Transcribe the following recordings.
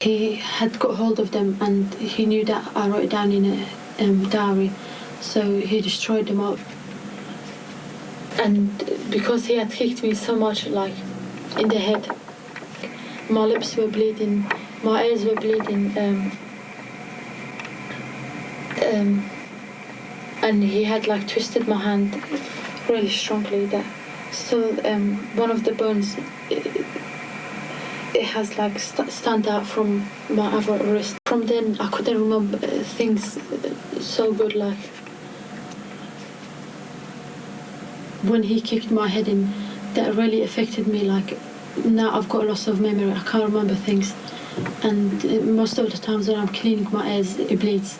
He had got hold of them and he knew that I wrote it down in a diary, so he destroyed them all. And because he had kicked me so much, like, in the head, my lips were bleeding, my ears were bleeding, and he had, like, twisted my hand really strongly. That so one of the bones, it has, like, stand out from my other wrist. From then, I couldn't remember things so good, like. When he kicked my head in, that really affected me. Like, now I've got a loss of memory. I can't remember things, and most of the times when I'm cleaning my ears, it bleeds.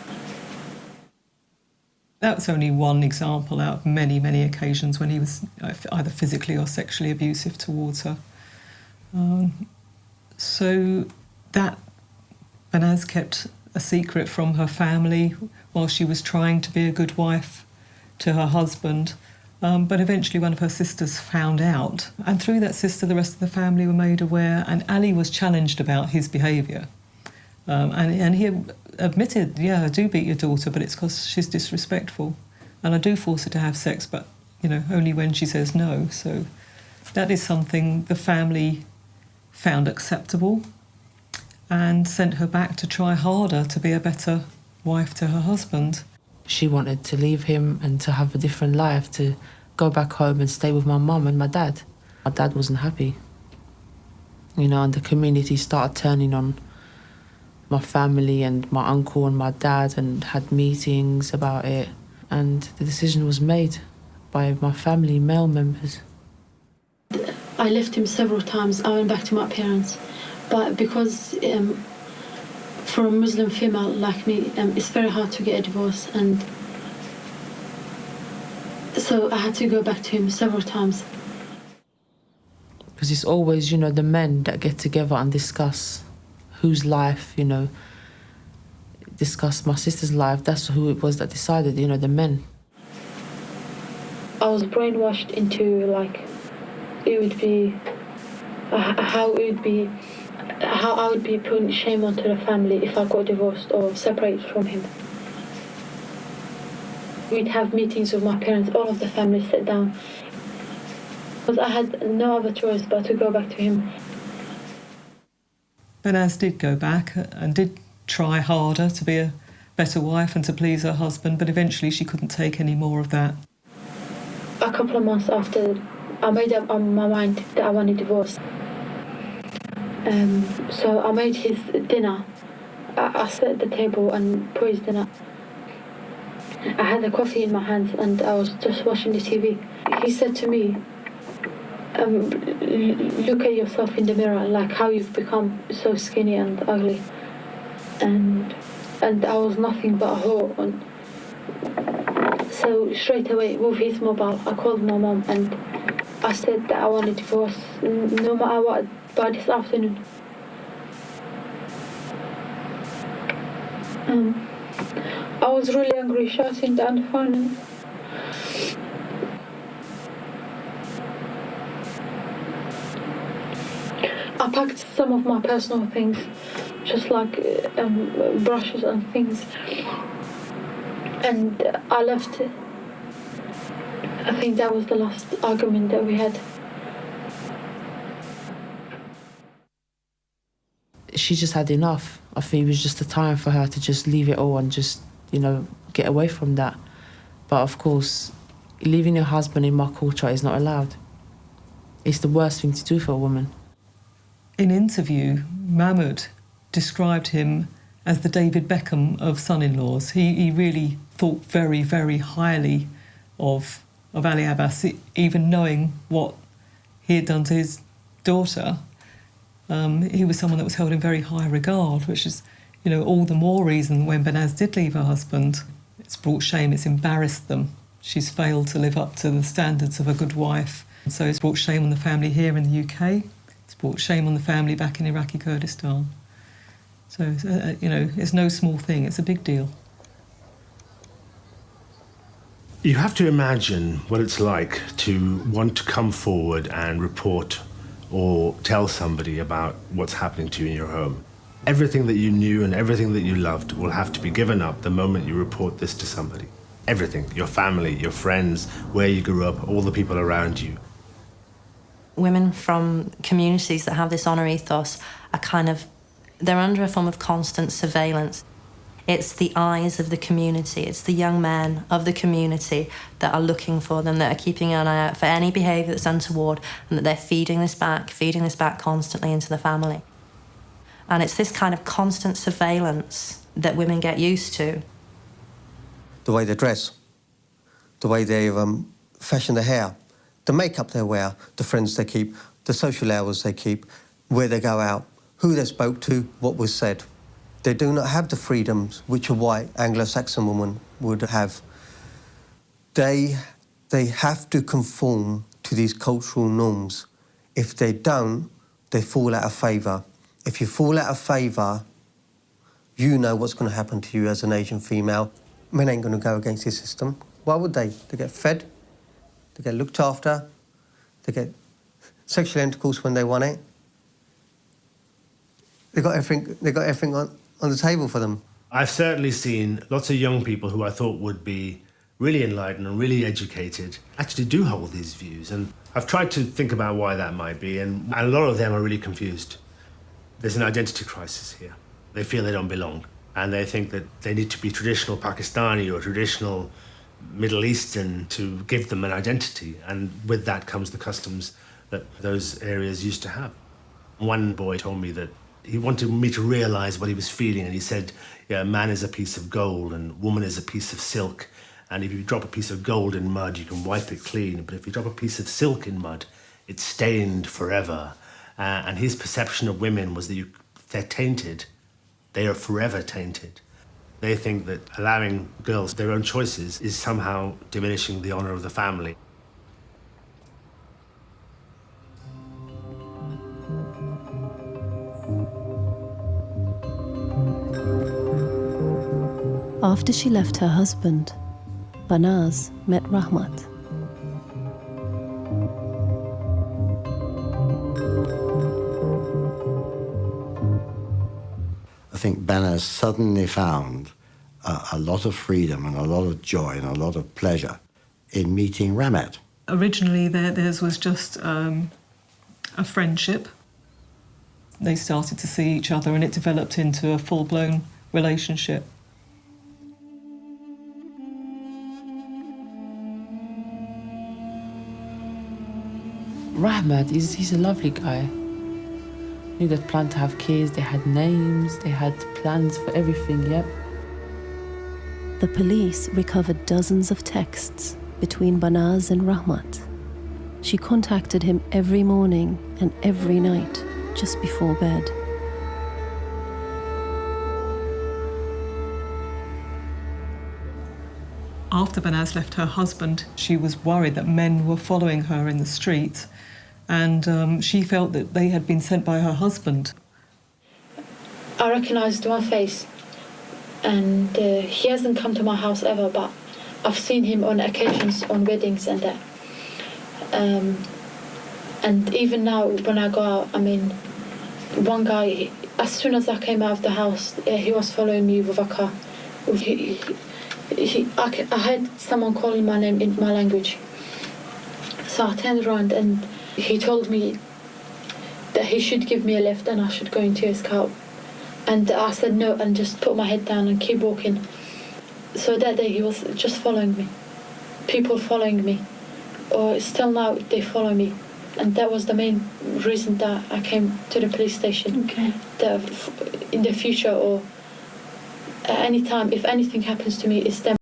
That's only one example out of many, many occasions when he was either physically or sexually abusive towards her. So that Banaz kept a secret from her family while she was trying to be a good wife to her husband. But eventually one of her sisters found out, and through that sister the rest of the family were made aware, and Ali was challenged about his behaviour. And he admitted, yeah, I do beat your daughter, but it's because she's disrespectful. And I do force her to have sex, but, only when she says no. So that is something the family found acceptable and sent her back to try harder to be a better wife to her husband. She wanted to leave him and to have a different life, to go back home and stay with my mum and my dad. My dad wasn't happy. And the community started turning on my family and my uncle and my dad and had meetings about it. And the decision was made by my family, male members. I left him several times. I went back to my parents. But because for a Muslim female like me, it's very hard to get a divorce, and so I had to go back to him several times. Because it's always, the men that get together and discuss whose life, discuss my sister's life. That's who it was that decided, the men. I was brainwashed into, like, it would be, how I would be putting shame onto the family if I got divorced or separated from him. We'd have meetings with my parents, all of the family sit down. Because I had no other choice but to go back to him. Benaz did go back and did try harder to be a better wife and to please her husband, but eventually she couldn't take any more of that. A couple of months after, I made up on my mind that I wanted divorce. So I made his dinner. I set at the table and put his dinner. I had a coffee in my hands and I was just watching the TV. He said to me, look at yourself in the mirror, like how you've become so skinny and ugly. And I was nothing but a whore. And so straight away with his mobile, I called my mom and I said that I want a divorce, no matter what, by this afternoon. I was really angry, shouting down the phone. And I packed some of my personal things, just like brushes and things, and I left. I think that was the last argument that we had. She just had enough. I think it was just a time for her to just leave it all and just, get away from that. But of course, leaving your husband in my culture is not allowed. It's the worst thing to do for a woman. In interview, Mahmoud described him as the David Beckham of son-in-laws. He really thought very, very highly of Ali Abbas, even knowing what he had done to his daughter. He was someone that was held in very high regard, which is, all the more reason when Benaz did leave her husband, it's brought shame, it's embarrassed them. She's failed to live up to the standards of a good wife. So it's brought shame on the family here in the UK. It's brought shame on the family back in Iraqi Kurdistan. So, it's no small thing, it's a big deal. You have to imagine what it's like to want to come forward and report or tell somebody about what's happening to you in your home. Everything that you knew and everything that you loved will have to be given up the moment you report this to somebody. Everything, your family, your friends, where you grew up, all the people around you. Women from communities that have this honour ethos are they're under a form of constant surveillance. It's the eyes of the community, it's the young men of the community that are looking for them, that are keeping an eye out for any behaviour that's untoward, and that they're feeding this back constantly into the family. And it's this kind of constant surveillance that women get used to. The way they dress, the way they fashion their hair, the makeup they wear, the friends they keep, the social hours they keep, where they go out, who they spoke to, what was said. They do not have the freedoms which a white Anglo-Saxon woman would have. They have to conform to these cultural norms. If they don't, they fall out of favour. If you fall out of favour, you know what's going to happen to you as an Asian female. Men ain't going to go against the system. Why would they? They get fed, they get looked after, they get sexual intercourse when they want it. They got everything on the table for them. I've certainly seen lots of young people who I thought would be really enlightened and really educated actually do hold these views. And I've tried to think about why that might be, and a lot of them are really confused. There's an identity crisis here. They feel they don't belong, and they think that they need to be traditional Pakistani or traditional Middle Eastern to give them an identity, and with that comes the customs that those areas used to have. One boy told me that he wanted me to realise what he was feeling, and he said, yeah, man is a piece of gold and woman is a piece of silk, and if you drop a piece of gold in mud, you can wipe it clean, but if you drop a piece of silk in mud, it's stained forever. And his perception of women was that they're tainted. They are forever tainted. They think that allowing girls their own choices is somehow diminishing the honour of the family. After she left her husband, Banaz met Rahmat. I think Benaz suddenly found a lot of freedom and a lot of joy and a lot of pleasure in meeting Rahmat. Originally, theirs was just a friendship. They started to see each other and it developed into a full-blown relationship. Rahmat, he's a lovely guy. They planned to have kids, they had names, they had plans for everything, yep. The police recovered dozens of texts between Banaz and Rahmat. She contacted him every morning and every night, just before bed. After Banaz left her husband, she was worried that men were following her in the street, and she felt that they had been sent by her husband. I recognised my face, and he hasn't come to my house ever, but I've seen him on occasions on weddings and that. And even now when I go out, I mean, one guy, as soon as I came out of the house, he was following me with a car. I heard someone calling my name in my language. So I turned around and he told me that he should give me a lift and I should go into his car. And I said no and just put my head down and keep walking. So that day he was just following me. People following me. Or still now they follow me. And that was the main reason that I came to the police station. Okay. That in the future or at any time, if anything happens to me, it's them.